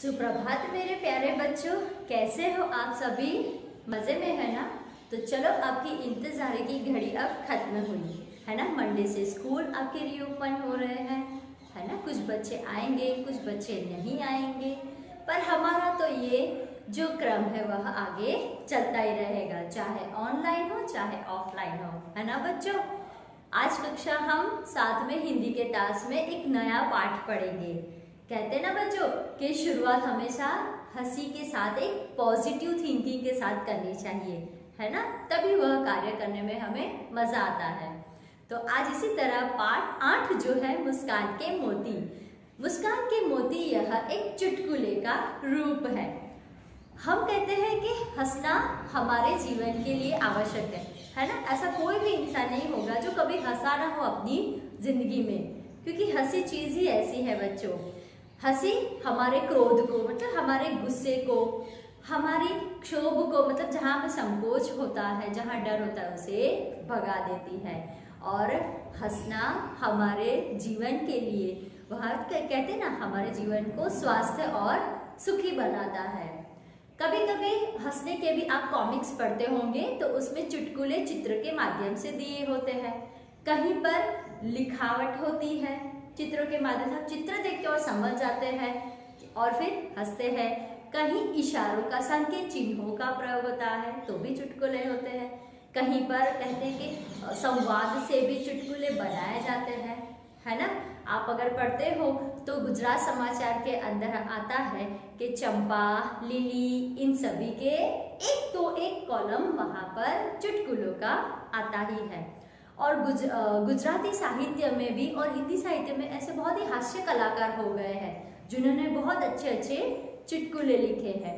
सुप्रभात मेरे प्यारे बच्चों, कैसे हो आप सभी? मज़े में है ना? तो चलो, आपकी इंतज़ार की घड़ी अब खत्म हुई है ना। मंडे से स्कूल आपके रीओपन हो रहे हैं, है ना। कुछ बच्चे आएंगे, कुछ बच्चे नहीं आएंगे, पर हमारा तो ये जो क्रम है वह आगे चलता ही रहेगा, चाहे ऑनलाइन हो चाहे ऑफलाइन हो, है ना बच्चों। आज कक्षा हम साथ में हिंदी के तास में एक नया पाठ पढ़ेंगे। कहते हैं ना बच्चों कि शुरुआत हमेशा हंसी के साथ एक पॉजिटिव थिंकिंग के साथ करनी चाहिए, है ना, तभी वह कार्य करने में हमें मजा आता है। तो आज इसी तरह पाठ 8 जो है मुस्कान के मोती। मुस्कान के मोती यह एक चुटकुले का रूप है। हम कहते हैं कि हंसना हमारे जीवन के लिए आवश्यक है ना। ऐसा कोई भी इंसान नहीं होगा जो कभी हंसा ना हो अपनी जिंदगी में, क्योंकि हंसी चीज ही ऐसी है बच्चों। हंसी हमारे क्रोध को, मतलब हमारे गुस्से को, हमारी क्षोभ को, मतलब जहाँ हमें संकोच होता है, जहाँ डर होता है, उसे भगा देती है। और हंसना हमारे जीवन के लिए, वह कहते हैं ना, हमारे जीवन को स्वस्थ और सुखी बनाता है। कभी कभी हंसने के भी आप कॉमिक्स पढ़ते होंगे, तो उसमें चुटकुले चित्र के माध्यम से दिए होते हैं। कहीं पर लिखावट होती है, चित्रों के माध्यम से हम चित्र देखते और समझ जाते हैं और फिर हंसते हैं। कहीं इशारों का, संकेत चिन्हों का प्रयोग होता है, तो भी चुटकुले होते हैं। कहीं पर कहते हैं कि संवाद से भी चुटकुले बनाए जाते हैं, है ना। आप अगर पढ़ते हो तो गुजरात समाचार के अंदर आता है कि चंपा, लिली, इन सभी के एक तो एक कॉलम वहां पर चुटकुलों का आता ही है। और गुजराती साहित्य में भी और हिंदी साहित्य में ऐसे बहुत ही हास्य कलाकार हो गए हैं जिन्होंने बहुत अच्छे अच्छे चुटकुले लिखे हैं।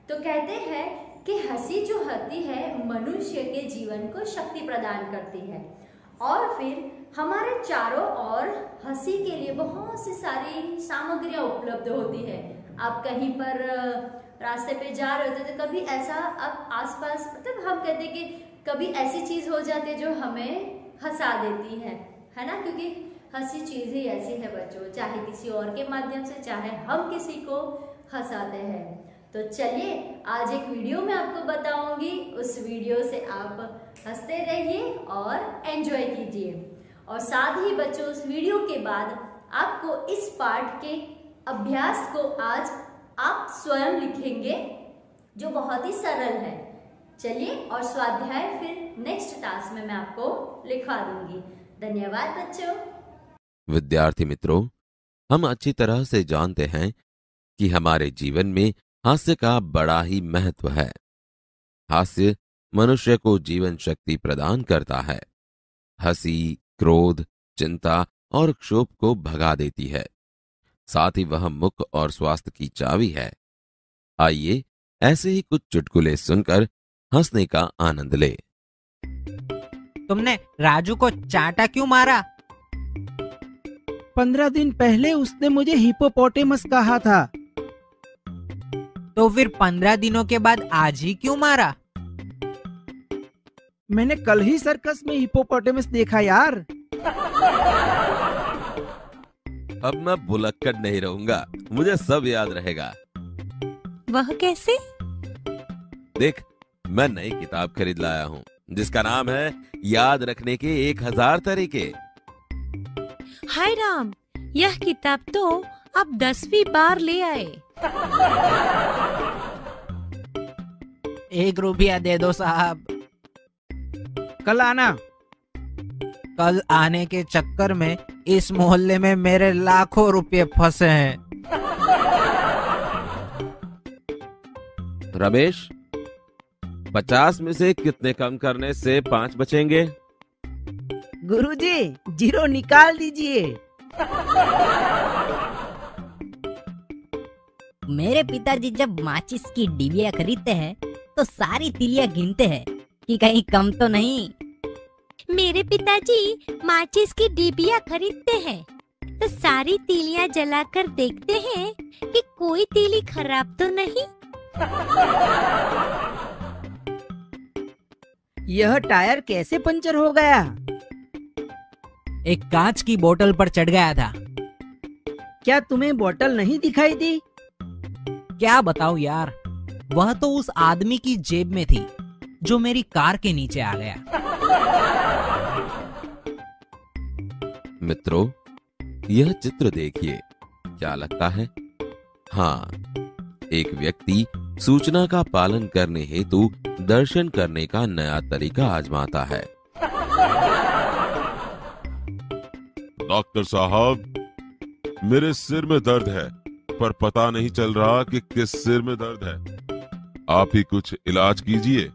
तो कहते हैं कि हंसी जो होती है मनुष्य के जीवन को शक्ति प्रदान करती है, और फिर हमारे चारों ओर हंसी के लिए बहुत सी सारी सामग्रियां उपलब्ध होती है। आप कहीं पर रास्ते पे जा रहे होते तो कभी ऐसा अब आसपास, मतलब हम कहते हैं कि कभी ऐसी चीज हो जाती है जो हमें हंसा देती है ना, क्योंकि हंसी चीज ही ऐसी है बच्चों, चाहे किसी और के माध्यम से, चाहे हम किसी को हंसाते हैं। तो चलिए, आज एक वीडियो में आपको बताऊंगी, उस वीडियो से आप हंसते रहिए और एंजॉय कीजिए। और साथ ही बच्चों, उस वीडियो के बाद आपको इस पाठ के अभ्यास को आज आप स्वयं लिखेंगे, जो बहुत ही सरल है। चलिए, और स्वाध्याय फिर नेक्स्ट टास्क में मैं आपको लिखवा दूंगी। धन्यवाद बच्चों। विद्यार्थी मित्रों, हम अच्छी तरह से जानते हैं कि हमारे जीवन में हास्य का बड़ा ही महत्व है। हास्य मनुष्य को जीवन शक्ति प्रदान करता है। हंसी क्रोध, चिंता और क्षोभ को भगा देती है। साथ ही वह मुख और स्वास्थ्य की चाबी है। आइए ऐसे ही कुछ चुटकुले सुनकर हंसने का आनंद ले। तुमने राजू को चाटा क्यों मारा? 15 दिन पहले उसने मुझे हिप्पोपोटेमस कहा था। तो फिर 15 दिनों के बाद आज ही क्यों मारा? मैंने कल ही सर्कस में हिप्पोपोटेमस देखा यार। अब मैं भुलक्कड़ नहीं रहूंगा, मुझे सब याद रहेगा। वह कैसे? देख, मैं नई किताब खरीद लाया हूँ जिसका नाम है याद रखने के 1000 तरीके। हाय राम, यह किताब तो आप 10वीं बार ले आए। 1 रुपया दे दो साहब। कल आना। कल आने के चक्कर में इस मोहल्ले में मेरे लाखों रुपए फंसे हैं। रमेश, 50 में से कितने कम करने से 5 बचेंगे? गुरुजी, 0 निकाल दीजिए। मेरे पिताजी जब माचिस की डिबिया खरीदते हैं तो सारी तिलियां गिनते हैं कि कहीं कम तो नहीं। मेरे पिताजी माचिस की डिबिया खरीदते हैं तो सारी तीलियां जलाकर देखते हैं कि कोई तीली खराब तो नहीं। यह टायर कैसे पंचर हो गया? एक कांच की बोतल पर चढ़ गया था। क्या तुम्हें बोतल नहीं दिखाई दी? क्या बताऊं यार, वह तो उस आदमी की जेब में थी जो मेरी कार के नीचे आ गया। मित्रों, यह चित्र देखिए, क्या लगता है? हाँ, एक व्यक्ति सूचना का पालन करने हेतु दर्शन करने का नया तरीका आजमाता है। डॉक्टर साहब, मेरे सिर में दर्द है, पर पता नहीं चल रहा कि किस सिर में दर्द है। आप ही कुछ इलाज कीजिए।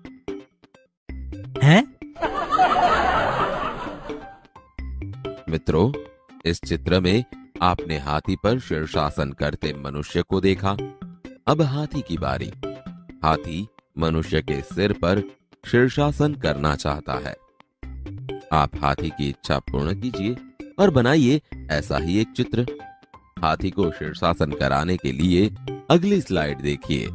हैं? मित्रों, इस चित्र में आपने हाथी पर शीर्षासन करते मनुष्य को देखा। अब हाथी की बारी। हाथी मनुष्य के सिर पर शीर्षासन करना चाहता है। आप हाथी की इच्छा पूर्ण कीजिए और बनाइए ऐसा ही एक चित्र। हाथी को शीर्षासन कराने के लिए अगली स्लाइड देखिए।